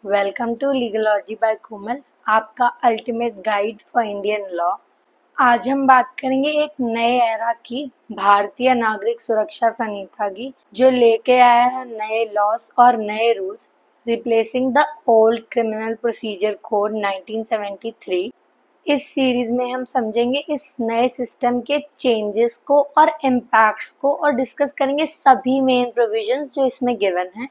Welcome to लीगलॉजी bye कोमल, आपका ultimate guide for Indian law. आज हम बात करेंगे एक नए एरा की भारतीय नागरिक सुरक्षा संहिता की, जो लेके आया है नए लॉज और नए rules, replacing the old criminal procedure code 1973। इस सीरीज में हम समझेंगे इस नए सिस्टम के चेंजेस को और इम्पैक्ट्स को और डिस्कस करेंगे सभी मेन प्रोविजंस जो इसमें गिवन हैं।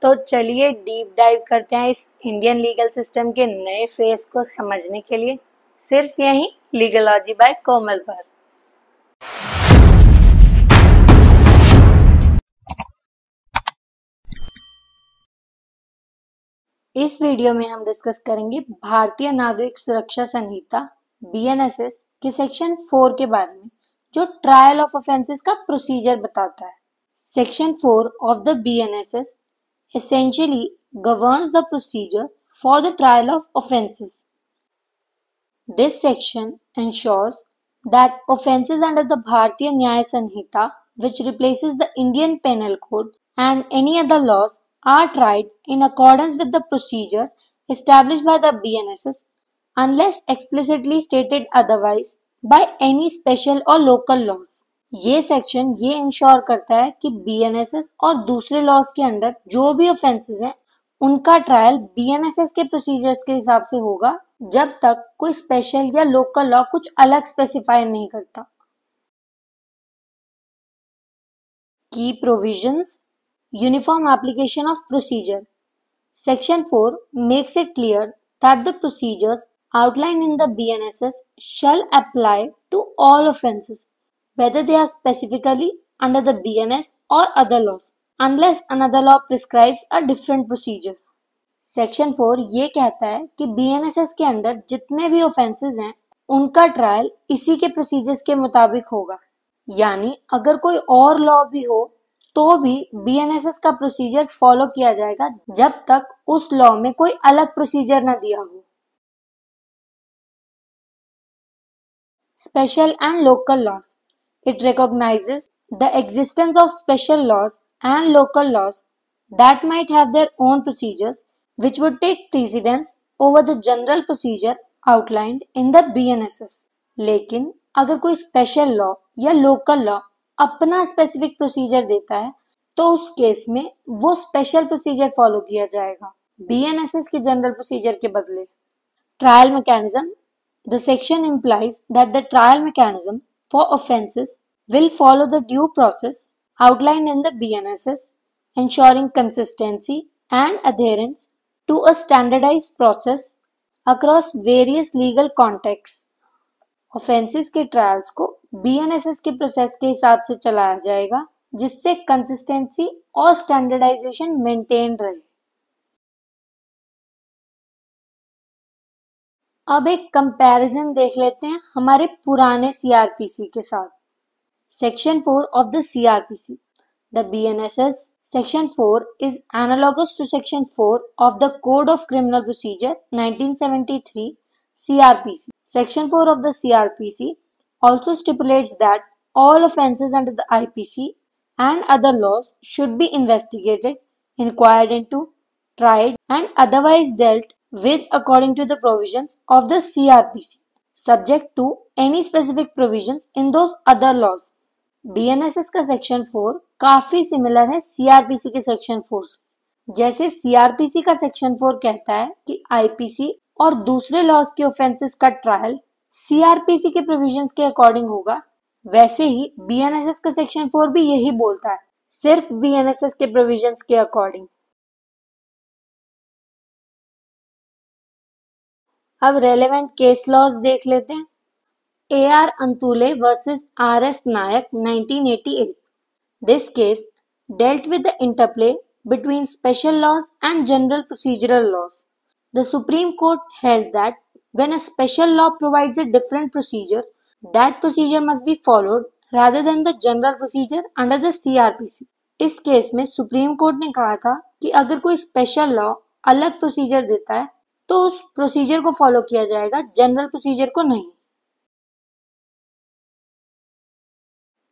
तो चलिए डीप डाइव करते हैं इस इंडियन लीगल सिस्टम के नए फेस को समझने के लिए, सिर्फ यहीं लीगलॉजी बाय कोमल पर। इस वीडियो में हम डिस्कस करेंगे भारतीय नागरिक सुरक्षा संहिता BNSS के सेक्शन 4 के बारे में, जो ट्रायल ऑफ ऑफेंसेस का प्रोसीजर बताता है। Section 4 of the BNSS essentially governs the procedure for the trial of offences. This section ensures that offences under the Bharatiya Nyaya Sanhita, which replaces the Indian Penal Code and any other laws, are tried in accordance with the procedure established by the BNSS unless explicitly stated otherwise by any special or local laws. ये section ये ensure करता है कि BNSS और दूसरे laws के under जो भी ऑफेंसेस हैं उनका ट्रायल BNSS के प्रोसीजर्स के हिसाब से होगा, जब तक कोई स्पेशल या लोकल लॉ कुछ अलग स्पेसिफाई नहीं करता। की provisions, uniform application of procedure. Section 4 makes it clear that the procedures outlined in the BNSS shall apply to all offences, whether they are specifically under the BNS or other laws, unless another law prescribes a different procedure. Section 4 ये कहता है कि BNSS के under जितने भी offences हैं उनका trial इसी के प्रोसीजर्स के मुताबिक होगा, यानी अगर कोई और लॉ भी हो तो भी BNSS का प्रोसीजर फॉलो किया जाएगा जब तक उस लॉ में कोई अलग प्रोसीजर न दिया हो। Special and local laws. It recognizes the existence of special laws and local laws that might have their own procedures, which would take precedence over the general procedure outlined in the BNSS. लेकिन अगर कोई special law या local law अपना specific procedure देता है तो उस case में वो स्पेशल प्रोसीजर फॉलो किया जाएगा BNSS के जनरल प्रोसीजर के बदले। Trial mechanism. The section implies that the trial mechanism for offences will follow the due process outlined in the BNSS, ensuring consistency and adherence to a standardized process across various legal contexts. Offences के trials को BNSS के process के हिसाब से चलाया जाएगा, जिससे consistency और स्टैंडर्डाइजेशन मेंटेन रहे। अब एक कंपैरिजन देख लेते हैं हमारे पुराने CRPC के साथ। Section 4 of the CRPC. The BNSS section 4 is analogous to section 4 of the Code of Criminal Procedure 1973 CRPC. Section 4 of the CRPC also stipulates that all offences under the IPC and other laws should be investigated, inquired into, tried and otherwise dealt with according to the provisions of the CRPC, subject to any specific provisions in those other laws. BNSS का section 4 काफी similar है CRPC के section 4 से। जैसे CRPC का section 4 कहता है कि IPC और दूसरे लॉज के ऑफेंसेस का ट्रायल CRPC के प्रोविजंस के अकॉर्डिंग होगा, वैसे ही BNSS का सेक्शन 4 भी यही बोलता है, सिर्फ BNSS के प्रोविजंस के अकॉर्डिंग। अब रेलेवेंट केस लॉज देख लेते हैं। AR Antulay versus RS Nayak 1988. This case dealt with the interplay between special laws and general procedural laws. The Supreme Court held that when a special law provides a different procedure, that procedure must be followed rather than the general procedure under the CRPC. इस case में supreme court ने कहा था कि अगर कोई special law अलग procedure देता है तो उस प्रोसीजर को फॉलो किया जाएगा, जनरल प्रोसीजर को नहीं।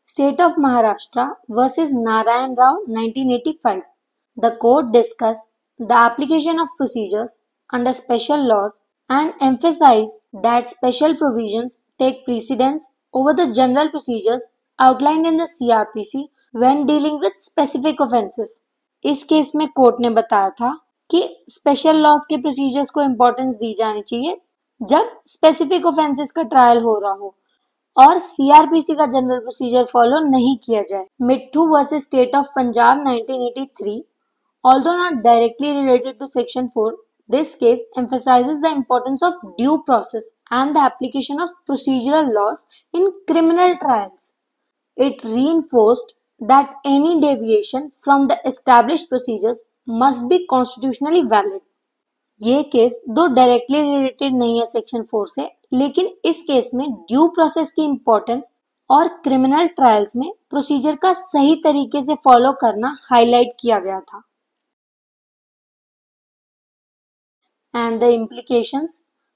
State of Maharashtra versus Narayan Rao 1985. The court discussed the application of procedures under special laws and emphasize that special provisions take precedence over the general procedures outlined in the CRPC when dealing with specific offenses. इस case में court ने बताया था कि special laws के procedures को importance दी जानी चाहिए जब स्पेसिफिक ऑफेंसेस का ट्रायल हो रहा हो और सीआरपीसी का जनरल प्रोसीजर फॉलो नहीं किया जाए। मिट्ठू versus state of Punjab 1983, although not directly related to Section 4, this case emphasizes the importance of due process and the application of procedural laws in criminal trials. It reinforced that any deviation from the established procedures must be constitutionally valid. ये case दो directly related नहीं है section 4 से, लेकिन इस case में due process की importance और क्रिमिनल ट्रायल्स में प्रोसीजर का सही तरीके से फॉलो करना हाईलाइट किया गया था। And the implications: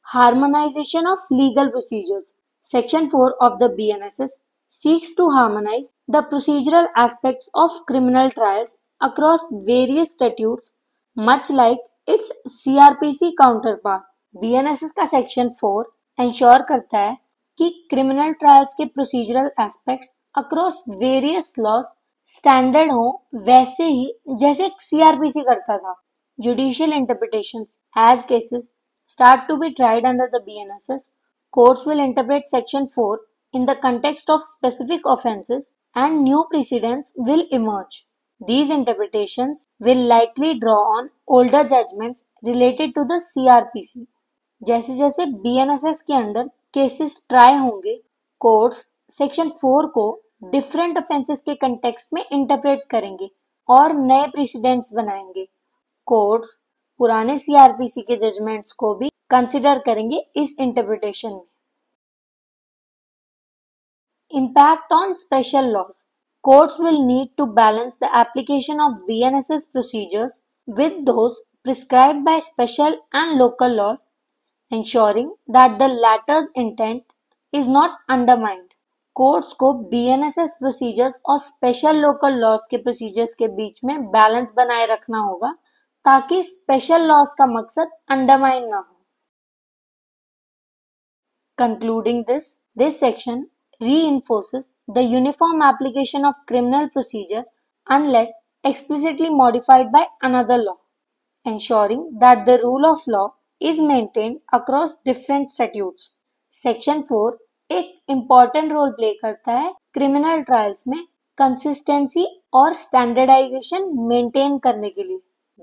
harmonization of legal procedures. Section 4 of the BNSS seeks to harmonize the procedural aspects of criminal trials across various statutes, much like its CRPC counterpart. BNSS का section 4 ensure करता है कि criminal trials के procedural aspects across various laws standard हो वैसे ही जैसे CRPC करता था। Judicial interpretations. As cases start to be tried under the BNSS, courts will interpret Section 4 in the context of specific offences and new precedents will emerge. These interpretations will likely draw on older judgments related to the CRPC. जैसे जैसे BNSS के अंदर cases try होंगे, courts section 4 को different offences के context में interpret करेंगे और नए प्रेसिडेंट्स बनाएंगे। कोर्ट्स पुराने सीआरपीसी के जजमेंट्स को भी कंसिडर करेंगे इस इंटरप्रिटेशन में। Impact on special laws. Courts will need to balance the application of BNSS procedures with those prescribed by special and local laws, ensuring that the latter's intent is not undermined. Courts को BNSS procedures और special local laws के procedures के बीच में balance बनाए रखना होगा ताकि special laws का मकसद अंडरमाइन ना हो। Concluding this section reinforces the uniform application of criminal procedure unless explicitly modified by another law, ensuring that the rule of law is maintained across different statutes. Section 4 एक important role play करता है criminal trials में consistency और standardisation maintain करने के लिए,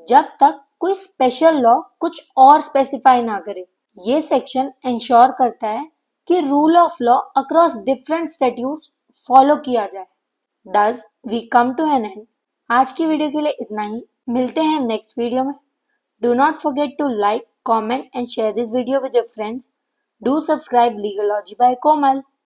जब तक कोई स्पेशल लॉ कुछ और स्पेसिफाई ना करे। ये सेक्शन इंश्योर करता है कि rule of law across different statutes follow किया जाए। Thus we come to an end. आज की वीडियो के लिए इतना ही, मिलते हैं नेक्स्ट वीडियो में। Do not forget to like, comment and share this video with your friends. Do subscribe Legalogy by Komal.